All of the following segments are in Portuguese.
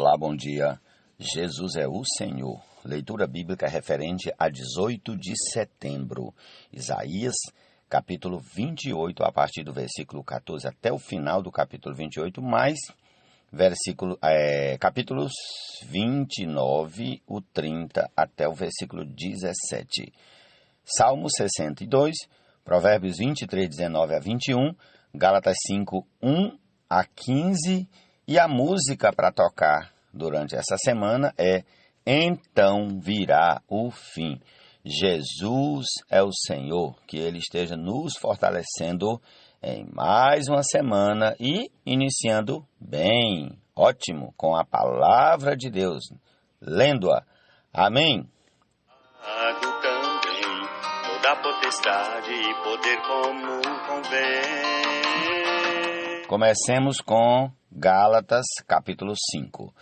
Olá, bom dia. Jesus é o Senhor. Leitura bíblica referente a 18 de setembro. Isaías, capítulo 28, a partir do versículo 14 até o final do capítulo 28, mais capítulos 29, o 30 até o versículo 17. Salmo 62, Provérbios 23, 19 a 21, Gálatas 5, 1 a 15, e a música para tocar durante essa semana é Então Virá o Fim. Jesus é o Senhor, que Ele esteja nos fortalecendo em mais uma semana e iniciando bem, ótimo, com a palavra de Deus, lendo-a. Amém. Também toda potestade e poder como convém. Comecemos com Gálatas, capítulo 5.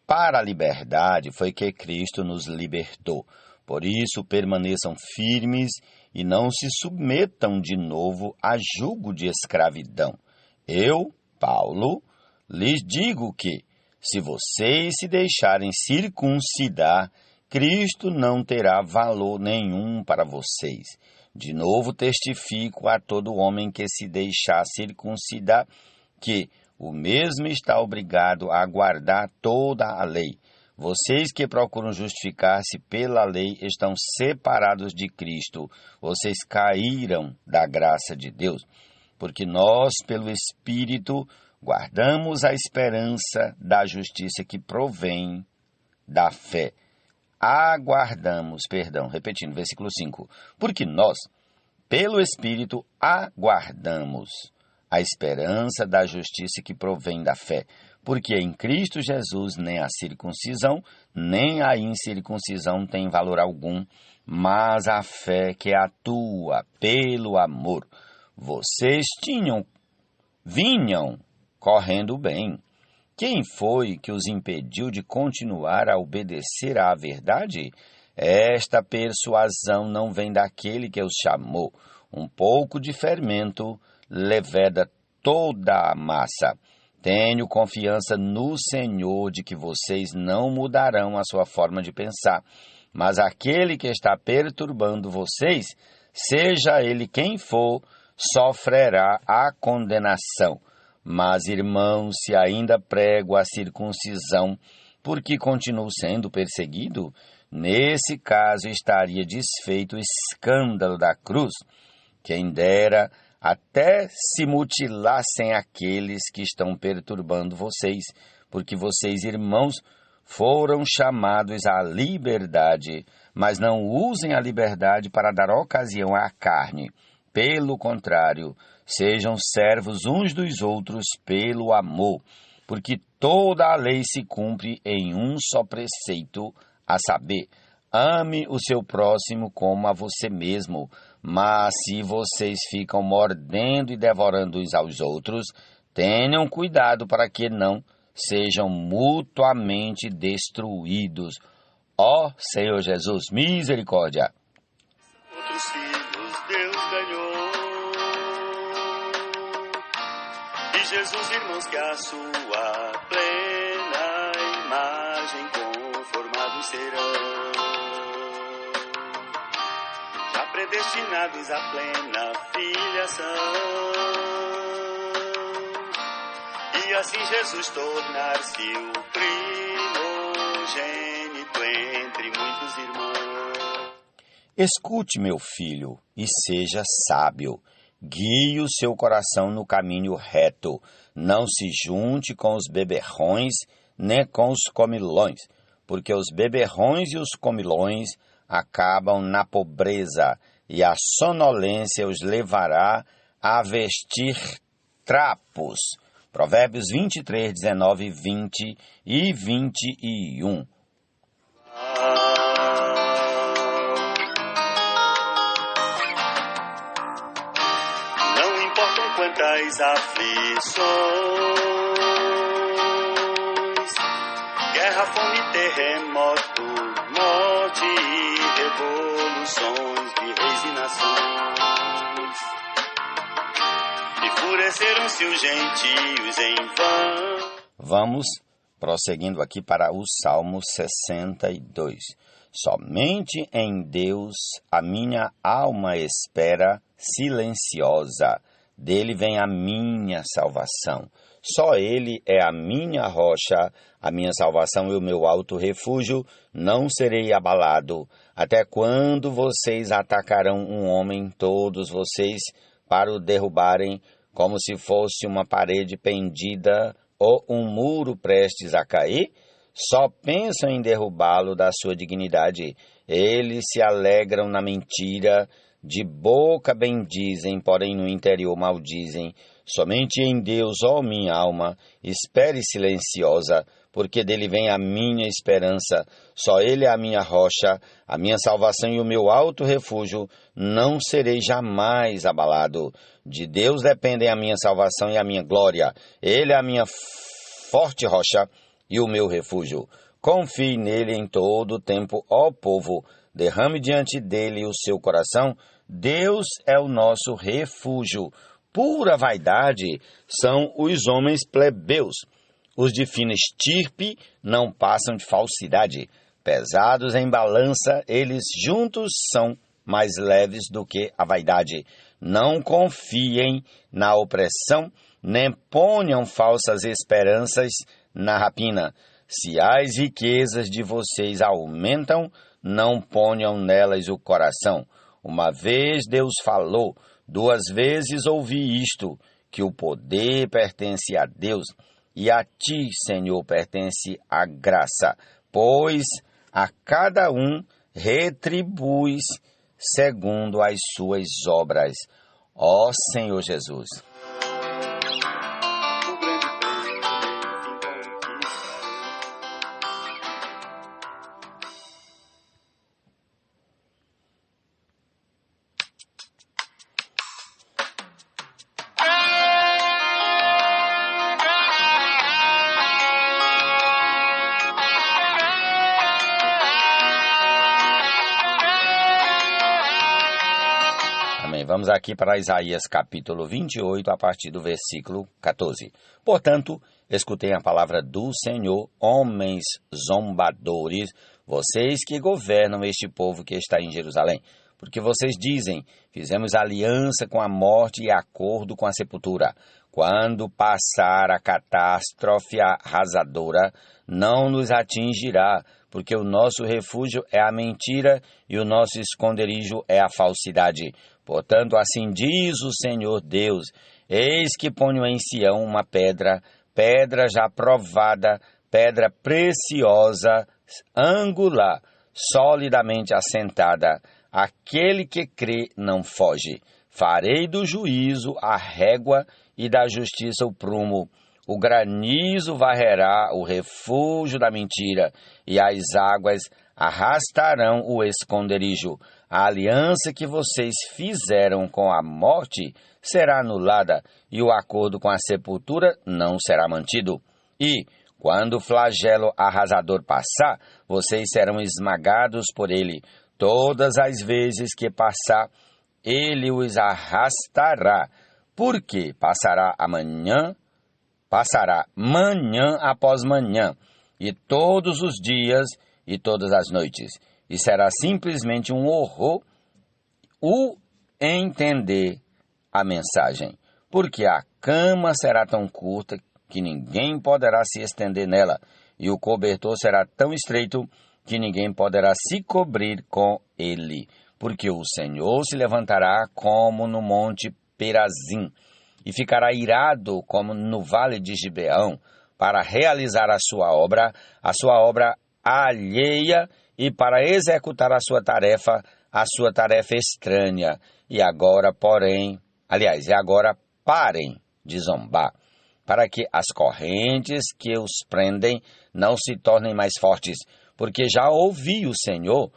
Para a liberdade foi que Cristo nos libertou. Por isso, permaneçam firmes e não se submetam de novo a jugo de escravidão. Eu, Paulo, lhes digo que, se vocês se deixarem circuncidar, Cristo não terá valor nenhum para vocês. De novo testifico a todo homem que se deixar circuncidar, que o mesmo está obrigado a guardar toda a lei. Vocês que procuram justificar-se pela lei estão separados de Cristo. Vocês caíram da graça de Deus, porque nós, pelo Espírito, guardamos a esperança da justiça que provém da fé. Repetindo, versículo 5. Porque nós, pelo Espírito, aguardamos a esperança da justiça que provém da fé. Porque em Cristo Jesus nem a circuncisão, nem a incircuncisão tem valor algum, mas a fé que atua pelo amor. Vocês vinham correndo bem. Quem foi que os impediu de continuar a obedecer à verdade? Esta persuasão não vem daquele que os chamou. Um pouco de fermento leveda toda a massa. Tenho confiança no Senhor de que vocês não mudarão a sua forma de pensar. Mas aquele que está perturbando vocês, seja ele quem for, sofrerá a condenação. Mas, irmãos, se ainda prego a circuncisão, porque continuo sendo perseguido, nesse caso estaria desfeito o escândalo da cruz. Quem dera até se mutilassem aqueles que estão perturbando vocês, porque vocês, irmãos, foram chamados à liberdade, mas não usem a liberdade para dar ocasião à carne. Pelo contrário, sejam servos uns dos outros pelo amor, porque toda a lei se cumpre em um só preceito, a saber, ame o seu próximo como a você mesmo. Mas se vocês ficam mordendo e devorando uns aos outros, tenham cuidado para que não sejam mutuamente destruídos. Ó Senhor Jesus, misericórdia! Outros filhos Deus ganhou, e Jesus, irmãos, que a sua plena imagem conformados serão, já predestinados à plena filiação, e assim Jesus tornar-se o primogênito entre muitos irmãos. Escute, meu filho, e seja sábio. Guie o seu coração no caminho reto. Não se junte com os beberrões, nem com os comilões, porque os beberrões e os comilões acabam na pobreza, e a sonolência os levará a vestir trapos. Provérbios 23, 19, 20 e 21. Não importam quantas aflições, guerra, fome, terremoto, morte e revoluções de reis e nações. Enfureceram-se os gentios em vão. Vamos Prosseguindo aqui para o Salmo 62. Somente em Deus a minha alma espera silenciosa. Dele vem a minha salvação. Só Ele é a minha rocha, a minha salvação e o meu alto refúgio. Não serei abalado. Até quando vocês atacarão um homem, todos vocês, para o derrubarem, como se fosse uma parede pendida ou um muro prestes a cair? Só pensam em derrubá-lo da sua dignidade. Eles se alegram na mentira, de boca bendizem, porém no interior maldizem. Somente em Deus, ó minha alma, espere silenciosa, porque dele vem a minha esperança. Só Ele é a minha rocha, a minha salvação e o meu alto refúgio. Não serei jamais abalado. De Deus dependem a minha salvação e a minha glória. Ele é a minha forte rocha e o meu refúgio. Confie nele em todo o tempo, ó povo. Derrame diante dele o seu coração. Deus é o nosso refúgio. Pura vaidade são os homens plebeus. Os de fina estirpe não passam de falsidade. Pesados em balança, eles juntos são mais leves do que a vaidade. Não confiem na opressão, nem ponham falsas esperanças na rapina. Se as riquezas de vocês aumentam, não ponham nelas o coração. Uma vez Deus falou, 2 vezes ouvi isto, que o poder pertence a Deus, e a ti, Senhor, pertence a graça, pois a cada um retribuis segundo as suas obras. Ó Senhor Jesus. Vamos aqui para Isaías capítulo 28, a partir do versículo 14. Portanto, escutem a palavra do Senhor, homens zombadores, vocês que governam este povo que está em Jerusalém. Porque vocês dizem, fizemos aliança com a morte e acordo com a sepultura. Quando passar a catástrofe arrasadora, não nos atingirá, porque o nosso refúgio é a mentira e o nosso esconderijo é a falsidade. Portanto, assim diz o Senhor Deus, eis que ponho em Sião uma pedra, pedra já provada, pedra preciosa, angular, solidamente assentada. Aquele que crê não foge. Farei do juízo a régua e da justiça o prumo. O granizo varrerá o refúgio da mentira, e as águas arrastarão o esconderijo. A aliança que vocês fizeram com a morte será anulada, e o acordo com a sepultura não será mantido. E, quando o flagelo arrasador passar, vocês serão esmagados por ele. Todas as vezes que passar, ele os arrastará. Porque passará manhã após manhã, e todos os dias e todas as noites. E será simplesmente um horror o entender a mensagem, porque a cama será tão curta que ninguém poderá se estender nela, e o cobertor será tão estreito que ninguém poderá se cobrir com ele, porque o Senhor se levantará como no monte Perazim, e ficará irado como no vale de Gibeão, para realizar a sua obra alheia, e para executar a sua tarefa estranha. E agora parem de zombar, para que as correntes que os prendem não se tornem mais fortes, porque já ouvi o Senhor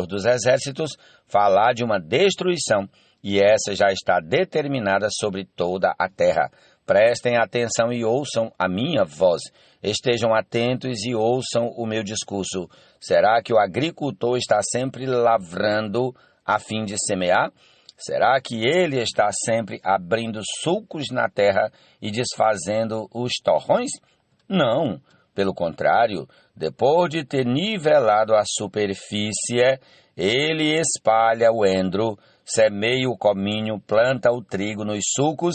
dos Exércitos, falar de uma destruição, e essa já está determinada sobre toda a terra. Prestem atenção e ouçam a minha voz. Estejam atentos e ouçam o meu discurso. Será que o agricultor está sempre lavrando a fim de semear? Será que ele está sempre abrindo sulcos na terra e desfazendo os torrões? Não, Pelo contrário, depois de ter nivelado a superfície, ele espalha o endro, semeia o cominho, planta o trigo nos sulcos,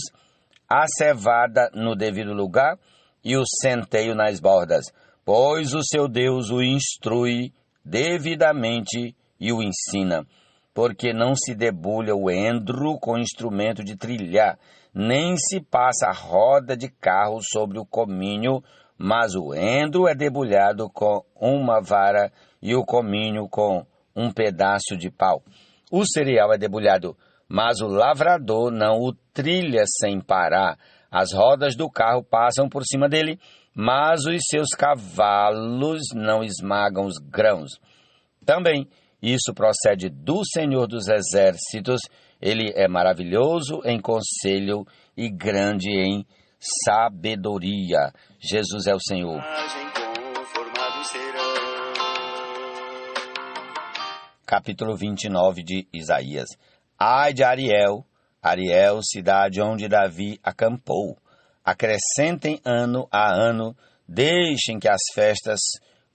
a cevada no devido lugar e o centeio nas bordas, pois o seu Deus o instrui devidamente e o ensina. Porque não se debulha o endro com instrumento de trilhar, nem se passa roda de carro sobre o cominho, mas o endro é debulhado com uma vara e o cominho com um pedaço de pau. O cereal é debulhado, mas o lavrador não o trilha sem parar. As rodas do carro passam por cima dele, mas os seus cavalos não esmagam os grãos. Também isso procede do Senhor dos Exércitos. Ele é maravilhoso em conselho e grande em sabedoria. Jesus é o Senhor. Capítulo 29 de Isaías. Ai de Ariel, Ariel, cidade onde Davi acampou. Acrescentem ano a ano, deixem que as festas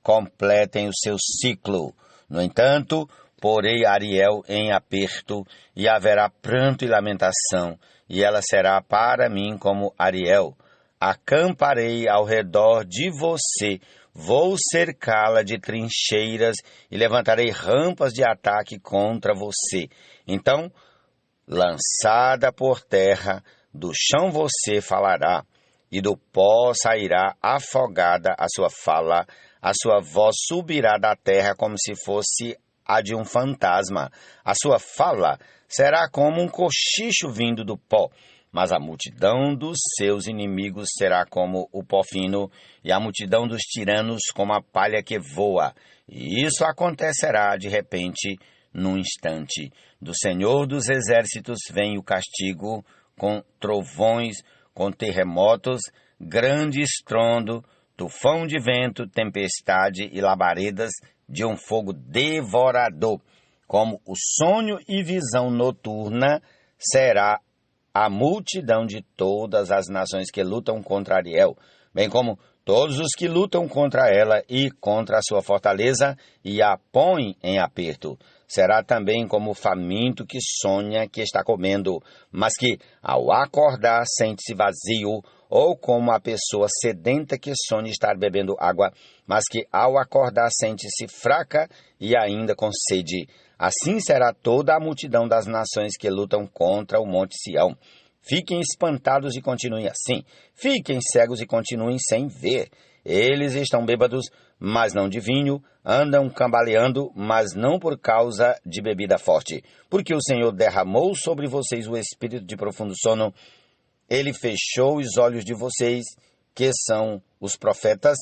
completem o seu ciclo. No entanto, porei Ariel em aperto, e haverá pranto e lamentação, e ela será para mim como Ariel. Acamparei ao redor de você, vou cercá-la de trincheiras e levantarei rampas de ataque contra você. Então, lançada por terra, do chão você falará, e do pó sairá afogada a sua fala. A sua voz subirá da terra como se fosse a de um fantasma. A sua fala será como um cochicho vindo do pó. Mas a multidão dos seus inimigos será como o pó fino, e a multidão dos tiranos como a palha que voa. E isso acontecerá de repente, num instante. Do Senhor dos Exércitos vem o castigo, com trovões, com terremotos, grande estrondo, tufão de vento, tempestade e labaredas de um fogo devorador. Como o sonho e visão noturna será a multidão de todas as nações que lutam contra Ariel, bem como todos os que lutam contra ela e contra a sua fortaleza e a põem em aperto. Será também como o faminto que sonha que está comendo, mas que, ao acordar, sente-se vazio, ou como a pessoa sedenta que sonha estar bebendo água, mas que, ao acordar, sente-se fraca e ainda com sede. Assim será toda a multidão das nações que lutam contra o monte Sião. Fiquem espantados e continuem assim. Fiquem cegos e continuem sem ver. Eles estão bêbados, mas não de vinho, andam cambaleando, mas não por causa de bebida forte. Porque o Senhor derramou sobre vocês o espírito de profundo sono. Ele fechou os olhos de vocês, que são os profetas,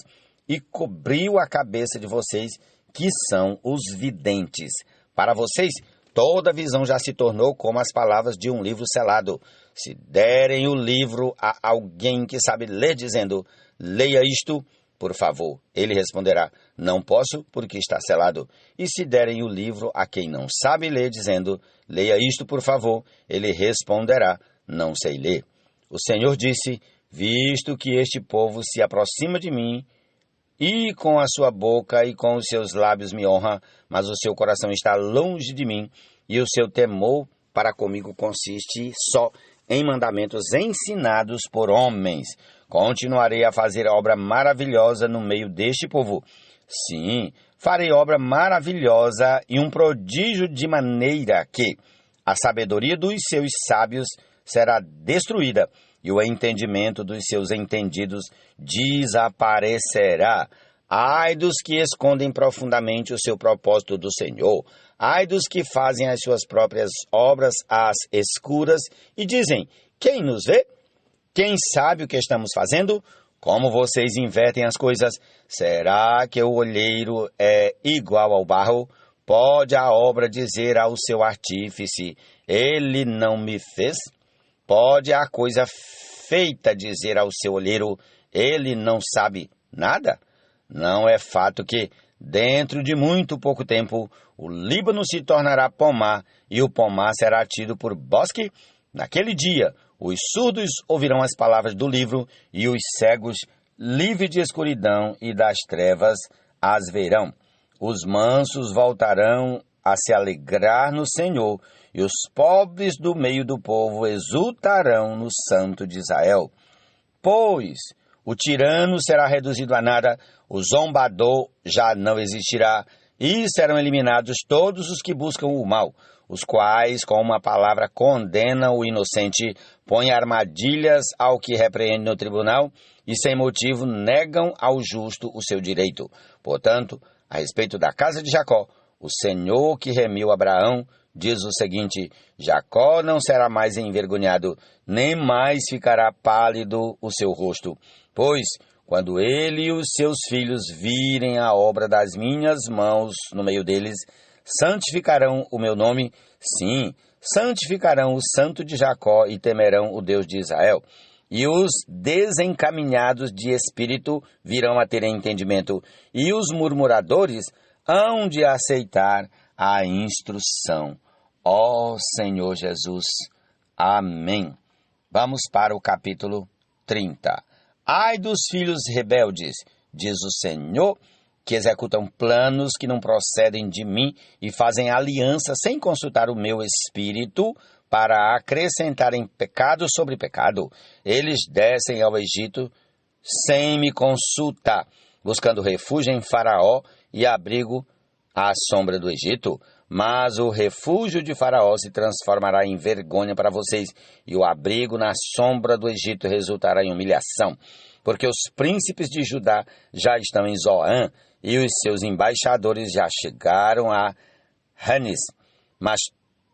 e cobriu a cabeça de vocês, que são os videntes. Para vocês, toda visão já se tornou como as palavras de um livro selado. Se derem o livro a alguém que sabe ler, dizendo, leia isto, por favor, ele responderá, não posso, porque está selado. E se derem o livro a quem não sabe ler, dizendo, leia isto, por favor, ele responderá, não sei ler. O Senhor disse, visto que este povo se aproxima de mim, e com a sua boca e com os seus lábios me honra, mas o seu coração está longe de mim, e o seu temor para comigo consiste só em mandamentos ensinados por homens. Continuarei a fazer obra maravilhosa no meio deste povo. Sim, farei obra maravilhosa e um prodígio de maneira que a sabedoria dos seus sábios será destruída e o entendimento dos seus entendidos desaparecerá. Ai dos que escondem profundamente o seu propósito do Senhor. Ai dos que fazem as suas próprias obras às escuras e dizem, quem nos vê? Quem sabe o que estamos fazendo? Como vocês invertem as coisas? Será que o olheiro é igual ao barro? Pode a obra dizer ao seu artífice, ele não me fez? Pode a coisa feita dizer ao seu olheiro, ele não sabe nada? Não é fato que, dentro de muito pouco tempo, o Líbano se tornará pomar e o pomar será tido por bosque? Naquele dia, os surdos ouvirão as palavras do livro e os cegos livre de escuridão e das trevas as verão. Os mansos voltarão a se alegrar no Senhor, e os pobres do meio do povo exultarão no Santo de Israel. Pois o tirano será reduzido a nada, o zombador já não existirá, e serão eliminados todos os que buscam o mal, os quais com uma palavra condenam o inocente, põem armadilhas ao que repreende no tribunal, e sem motivo negam ao justo o seu direito. Portanto, a respeito da casa de Jacó, o Senhor que remiu Abraão diz o seguinte: Jacó não será mais envergonhado, nem mais ficará pálido o seu rosto. Pois, quando ele e os seus filhos virem a obra das minhas mãos no meio deles, santificarão o meu nome, sim, santificarão o Santo de Jacó e temerão o Deus de Israel. E os desencaminhados de espírito virão a ter entendimento, e os murmuradores hão de aceitar a instrução. Ó Senhor Jesus. Amém. Vamos para o capítulo 30. Ai dos filhos rebeldes, diz o Senhor, que executam planos que não procedem de mim e fazem aliança sem consultar o meu espírito, para acrescentarem pecado sobre pecado. Eles descem ao Egito sem me consultar, buscando refúgio em Faraó e abrigo à sombra do Egito. Mas o refúgio de Faraó se transformará em vergonha para vocês, e o abrigo na sombra do Egito resultará em humilhação. Porque os príncipes de Judá já estão em Zoã, e os seus embaixadores já chegaram a Hanes. Mas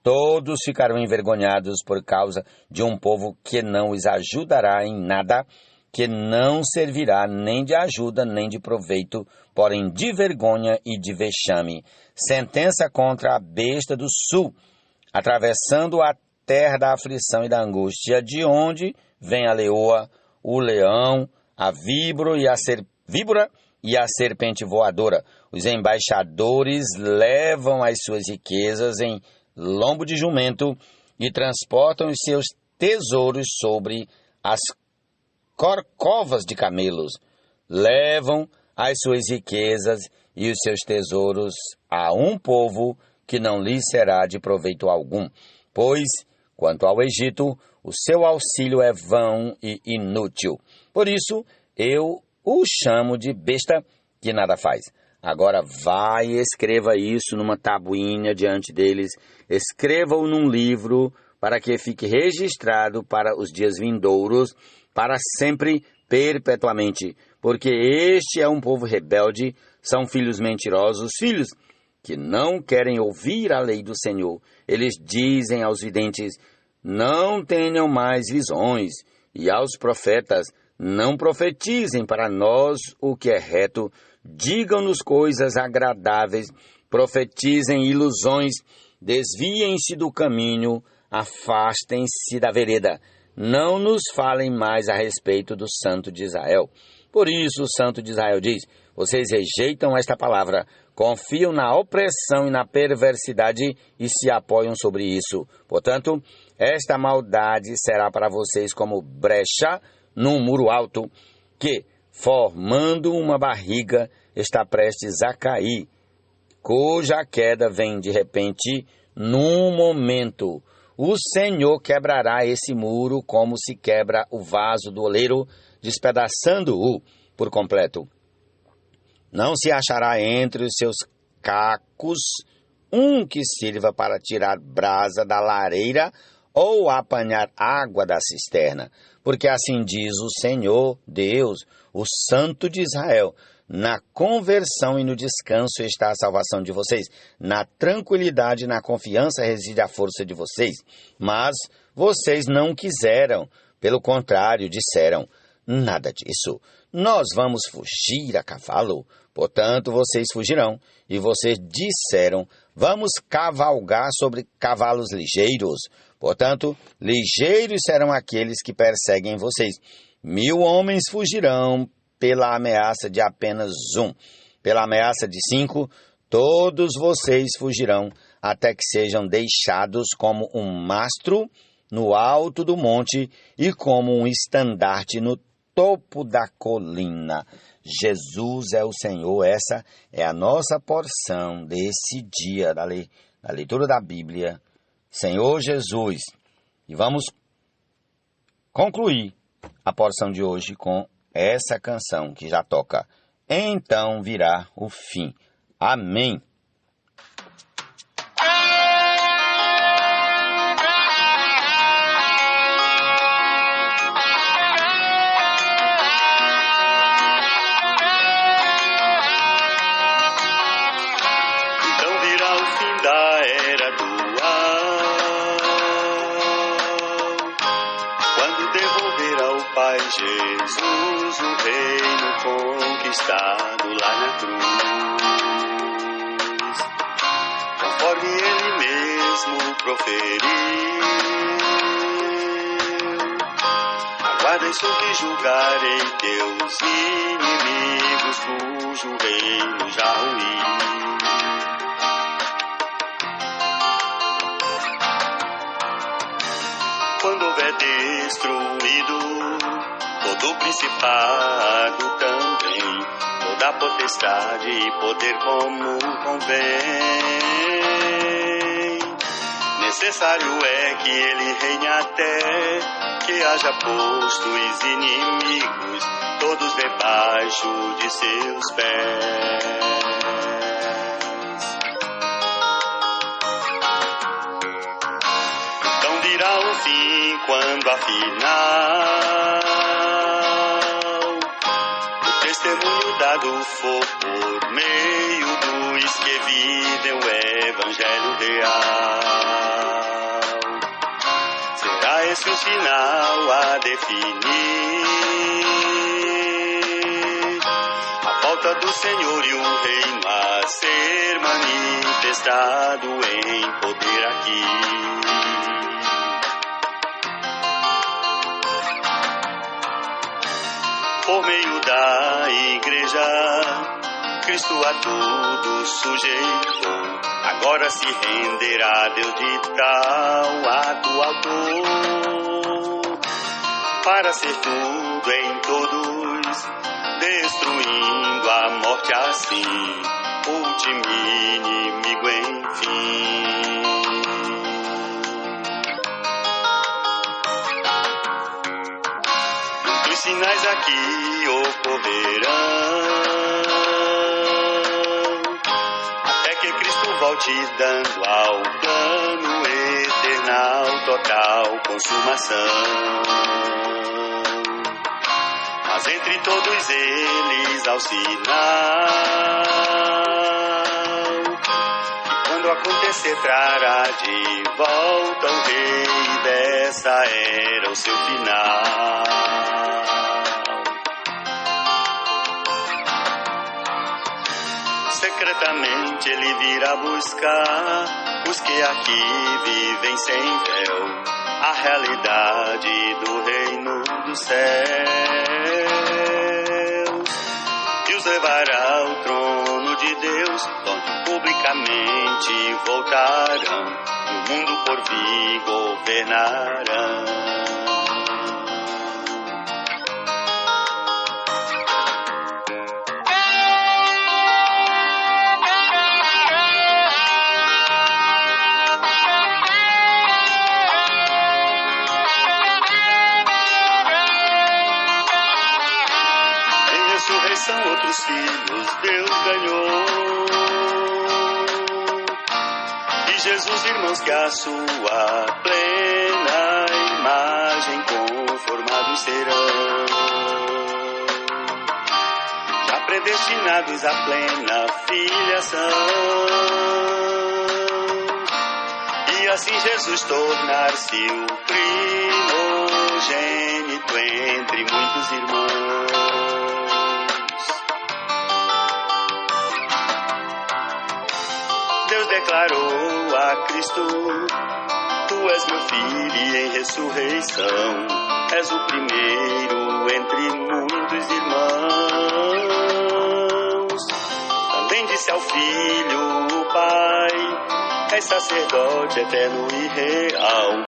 todos ficarão envergonhados por causa de um povo que não os ajudará em nada, que não servirá nem de ajuda nem de proveito, porém de vergonha e de vexame. Sentença contra a besta do sul, atravessando a terra da aflição e da angústia, de onde vem a leoa, o leão, a víbora e a serpente voadora. Os embaixadores levam as suas riquezas em lombo de jumento e transportam os seus tesouros sobre as corcovas de camelos. Levam as suas riquezas e os seus tesouros a um povo que não lhes será de proveito algum. Pois, quanto ao Egito, o seu auxílio é vão e inútil. Por isso, eu o chamo de besta que nada faz. Agora vai e escreva isso numa tabuinha diante deles, escreva-o num livro, para que fique registrado para os dias vindouros, para sempre, perpetuamente. Porque este é um povo rebelde, são filhos mentirosos, filhos que não querem ouvir a lei do Senhor. Eles dizem aos videntes: não tenham mais visões, e aos profetas: não profetizem para nós o que é reto. Digam-nos coisas agradáveis, profetizem ilusões, desviem-se do caminho, afastem-se da vereda. Não nos falem mais a respeito do Santo de Israel. Por isso o Santo de Israel diz: vocês rejeitam esta palavra, confiam na opressão e na perversidade e se apoiam sobre isso. Portanto, esta maldade será para vocês como brecha num muro alto, que, formando uma barriga, está prestes a cair, cuja queda vem de repente, num momento. O Senhor quebrará esse muro como se quebra o vaso do oleiro, despedaçando-o por completo. Não se achará entre os seus cacos um que sirva para tirar brasa da lareira ou apanhar água da cisterna, porque assim diz o Senhor Deus, o Santo de Israel: na conversão e no descanso está a salvação de vocês, na tranquilidade e na confiança reside a força de vocês. Mas vocês não quiseram, pelo contrário, disseram: nada disso, nós vamos fugir a cavalo. Portanto, vocês fugirão. E vocês disseram: vamos cavalgar sobre cavalos ligeiros. Portanto, ligeiros serão aqueles que perseguem vocês. 1000 homens fugirão pela ameaça de apenas um. Pela ameaça de 5, todos vocês fugirão, até que sejam deixados como um mastro no alto do monte e como um estandarte no topo da colina. Jesus é o Senhor, essa é a nossa porção desse dia da leitura da Bíblia. Senhor Jesus. E vamos concluir a porção de hoje com essa canção que já toca. Então virá o fim. Amém. Então virá o fim da era dual, quando devolver ao Pai Jesus o reino conquistado lá na cruz, conforme Ele mesmo proferiu. Aguardem sobre julgarei teus inimigos, cujo reino já ruiu. Quando houver destruído todo o principado também, toda potestade e poder como convém, necessário é que ele reine até que haja posto os inimigos todos debaixo de seus pés. Virá o fim quando afinal o testemunho dado for por meio dos que vivem o Evangelho real. Será esse o sinal a definir a volta do Senhor e o reino a ser manifestado em poder aqui. Por meio da igreja, Cristo a tudo sujeitou. Agora se renderá a Deus de tal ato autor, para ser tudo em todos, destruindo a morte assim, último inimigo enfim. Os sinais aqui ocorrerão, até que Cristo volte dando ao plano eternal total consumação. Mas entre todos eles ao sinal, que quando acontecer trará de volta o rei, dessa era o seu final. Secretamente ele virá buscar os que aqui vivem sem véu, a realidade do reino dos céus, e os levará ao trono de Deus, onde publicamente voltarão, e o mundo por vir governarão. Ressurreição outros filhos Deus ganhou, e Jesus irmãos que a sua plena imagem conformados serão, já predestinados à plena filiação, e assim Jesus tornar-se o primogênito entre muitos irmãos. Deus declarou a Cristo: Tu és meu filho e em ressurreição és o primeiro entre muitos irmãos. Também disse ao Filho o Pai: És sacerdote eterno e real,